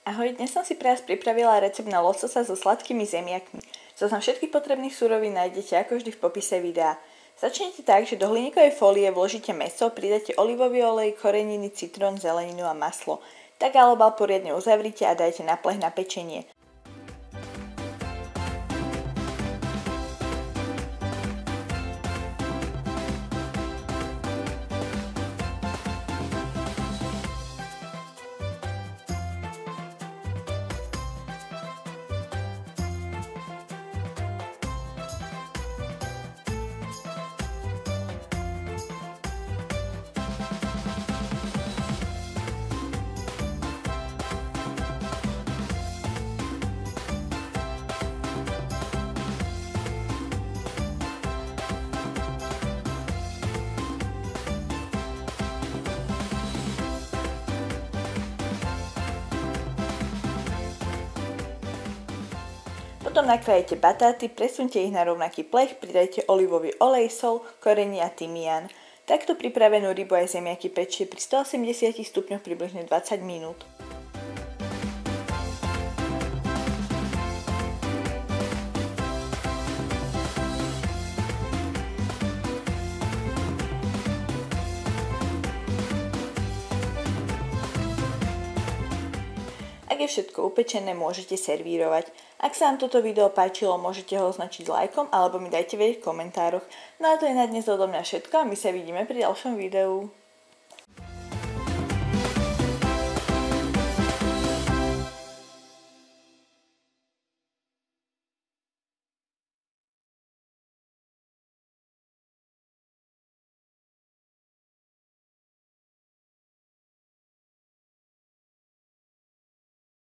Ahoj, dnes som si pre vás pripravila recept na lososa so sladkými zemiakmi. Zoznam všetkých potrebných surovín nájdete ako vždy v popise videa. Začnite tak, že do hliníkovej fólie vložíte mäso, pridáte olivový olej, koreniny, citrón, zeleninu a maslo. Tak alobal poriadne uzavrite a dajte na plech na pečenie. Potom nakrájete batáty, presunte ich na rovnaký plech, pridajte olivový olej, sol, korenie a tymián. Takto pripravenú rybu aj zemiaky pečie pri 180 stupňoch približne 20 minút. Ak je všetko upečené, môžete servírovať. Ak sa vám toto video páčilo, môžete ho označiť lajkom alebo mi dajte vedieť v komentároch. No a to je na dnes odo mňa všetko a my sa vidíme pri ďalšom videu.